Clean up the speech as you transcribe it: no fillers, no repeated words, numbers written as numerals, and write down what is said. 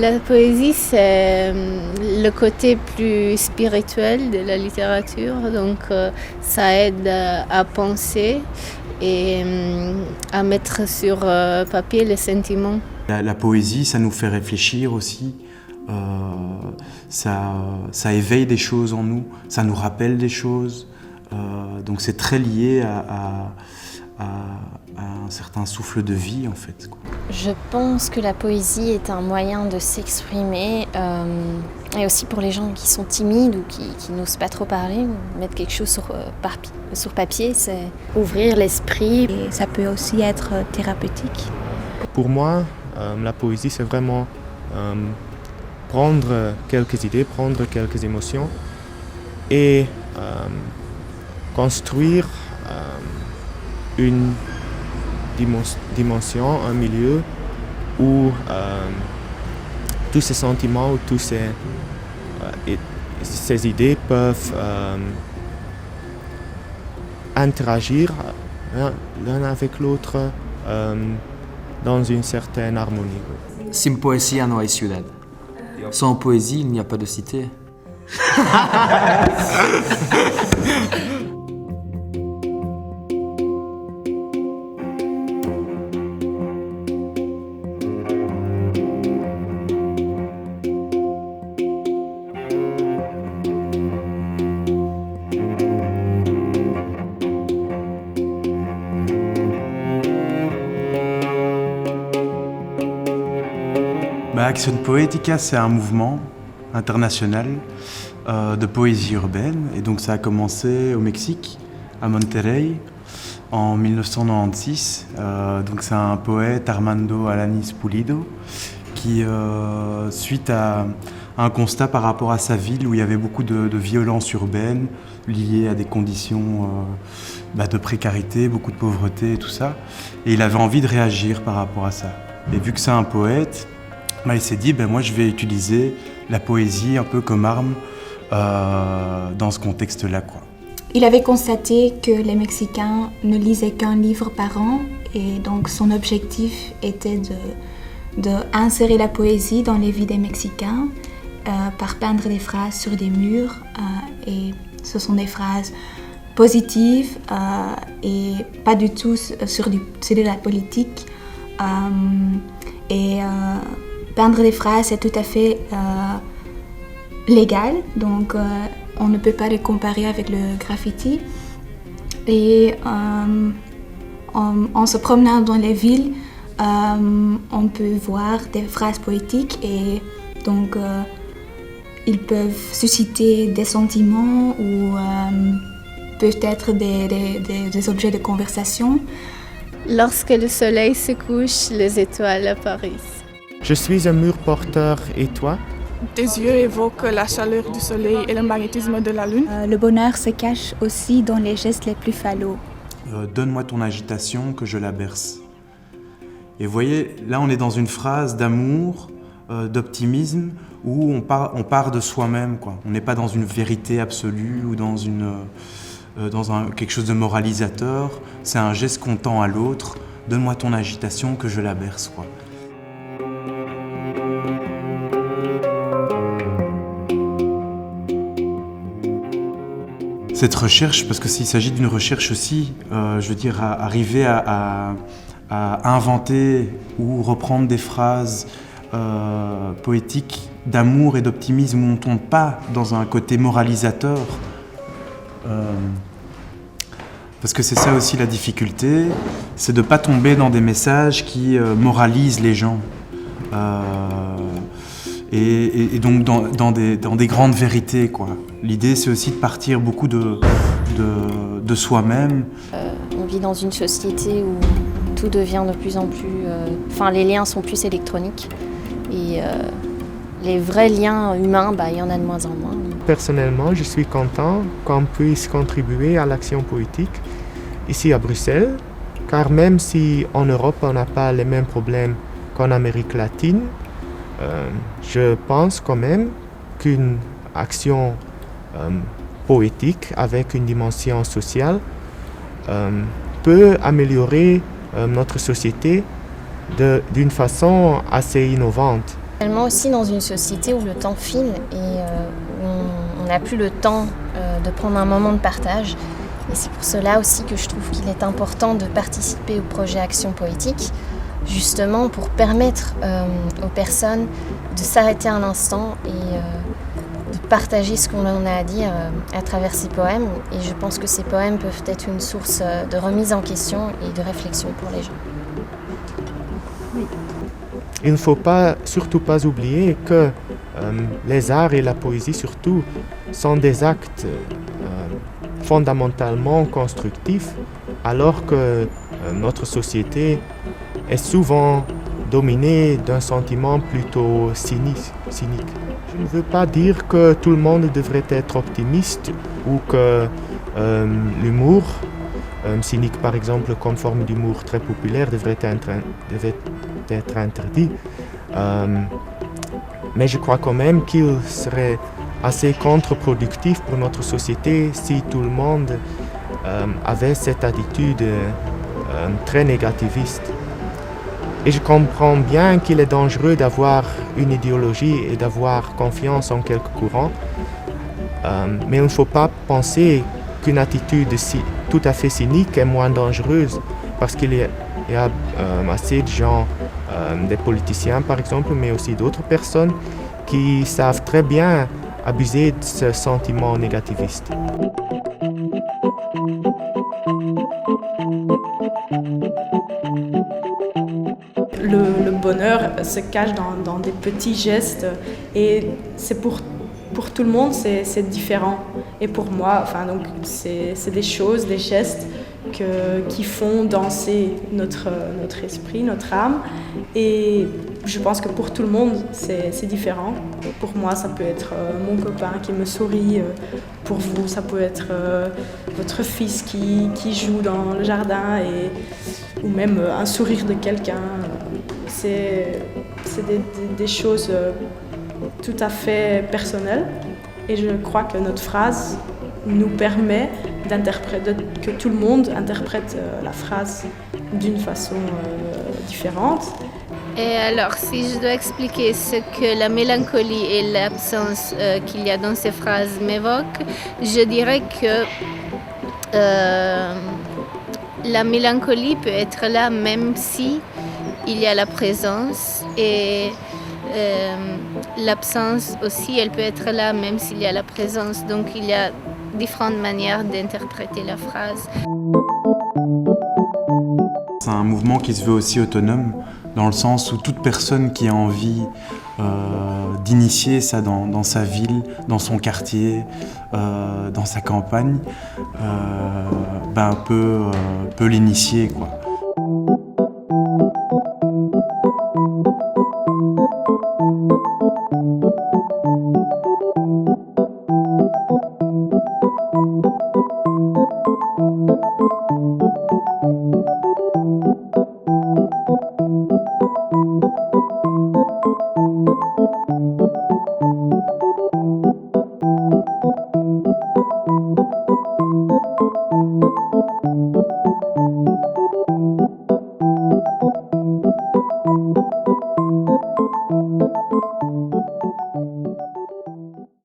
La poésie, c'est le côté plus spirituel de la littérature, donc ça aide à penser et à mettre sur papier les sentiments. La poésie, ça nous fait réfléchir aussi, ça éveille des choses en nous, ça nous rappelle des choses, donc c'est très lié à un certain souffle de vie en fait. Je pense que la poésie est un moyen de s'exprimer et aussi pour les gens qui sont timides ou qui n'osent pas trop parler, mettre quelque chose sur papier, c'est ouvrir l'esprit. Et ça peut aussi être thérapeutique. Pour moi, la poésie c'est vraiment prendre quelques idées, prendre quelques émotions et construire une dimension, un milieu où tous ces sentiments, où tous ces idées peuvent interagir l'un avec l'autre dans une certaine harmonie. Sin poesía no hay ciudad. Sans poésie, il n'y a pas de cité. Action Poética, c'est un mouvement international de poésie urbaine. Et donc ça a commencé au Mexique, à Monterrey, en 1996. Donc c'est un poète, Armando Alanis Pulido, qui, suite à un constat par rapport à sa ville où il y avait beaucoup de violences urbaines liées à des conditions de précarité, beaucoup de pauvreté et tout ça. Et il avait envie de réagir par rapport à ça. Et vu que c'est un poète, il s'est dit, moi je vais utiliser la poésie un peu comme arme dans ce contexte-là, quoi. Il avait constaté que les Mexicains ne lisaient qu'un livre par an et donc son objectif était de insérer la poésie dans les vies des Mexicains par peindre des phrases sur des murs et ce sont des phrases positives et pas du tout sur de la politique peindre des phrases, c'est tout à fait légal, donc on ne peut pas les comparer avec le graffiti. Et en se promenant dans les villes, on peut voir des phrases poétiques et donc ils peuvent susciter des sentiments ou peuvent être des objets de conversation. Lorsque le soleil se couche, les étoiles apparaissent. Je suis un mur porteur et toi? Tes yeux évoquent la chaleur du soleil et le magnétisme de la lune. Le bonheur se cache aussi dans les gestes les plus falots. Donne-moi ton agitation que je la berce. Et vous voyez, là on est dans une phrase d'amour, d'optimisme, où on part de soi-même, quoi. On n'est pas dans une vérité absolue ou dans quelque chose de moralisateur. C'est un geste qu'on tend à l'autre. Donne-moi ton agitation que je la berce, quoi. Cette recherche, parce qu'il s'agit d'une recherche aussi, arriver à inventer ou reprendre des phrases poétiques d'amour et d'optimisme où on ne tombe pas dans un côté moralisateur. Parce que c'est ça aussi la difficulté, c'est de ne pas tomber dans des messages qui moralisent les gens. Et donc dans des grandes vérités, quoi. L'idée, c'est aussi de partir beaucoup de soi-même. On vit dans une société où tout devient de plus en plus... les liens sont plus électroniques et les vrais liens humains, il y en a de moins en moins. Personnellement, je suis content qu'on puisse contribuer à l'action politique ici à Bruxelles, car même si en Europe, on n'a pas les mêmes problèmes qu'en Amérique latine, je pense quand même qu'une action poétique avec une dimension sociale peut améliorer notre société d'une façon assez innovante. Tellement aussi dans une société où le temps file et on n'a plus le temps de prendre un moment de partage. Et c'est pour cela aussi que je trouve qu'il est important de participer au projet Action Poétique, justement pour permettre aux personnes de s'arrêter un instant et de partager ce qu'on a à dire à travers ces poèmes. Et je pense que ces poèmes peuvent être une source de remise en question et de réflexion pour les gens. Il ne faut surtout pas oublier que les arts et la poésie surtout sont des actes fondamentalement constructifs, alors que notre société est souvent dominée d'un sentiment plutôt cynique. Je ne veux pas dire que tout le monde devrait être optimiste ou que l'humour cynique, par exemple, comme forme d'humour très populaire, devrait être interdit. Mais je crois quand même qu'il serait assez contre-productif pour notre société si tout le monde avait cette attitude très négativiste. Et je comprends bien qu'il est dangereux d'avoir une idéologie et d'avoir confiance en quelques courants, mais il ne faut pas penser qu'une attitude tout à fait cynique est moins dangereuse, parce qu'il y a assez de gens, des politiciens par exemple, mais aussi d'autres personnes qui savent très bien abuser de ce sentiment négativiste. Le bonheur se cache dans des petits gestes et c'est pour tout le monde, c'est différent. Et pour moi, donc, c'est des choses, des gestes qui font danser notre esprit, notre âme. Et je pense que pour tout le monde, c'est différent. Pour moi, ça peut être mon copain qui me sourit. Pour vous, ça peut être votre fils qui joue dans le jardin ou même un sourire de quelqu'un. C'est des choses tout à fait personnelles. Et je crois que notre phrase nous permet que tout le monde interprète la phrase d'une façon différente. Et alors, si je dois expliquer ce que la mélancolie et l'absence qu'il y a dans ces phrases m'évoquent, je dirais que la mélancolie peut être là même si il y a la présence et l'absence aussi, elle peut être là même s'il y a la présence. Donc il y a différentes manières d'interpréter la phrase. C'est un mouvement qui se veut aussi autonome, dans le sens où toute personne qui a envie d'initier ça dans sa ville, dans son quartier, dans sa campagne, peut l'initier, quoi.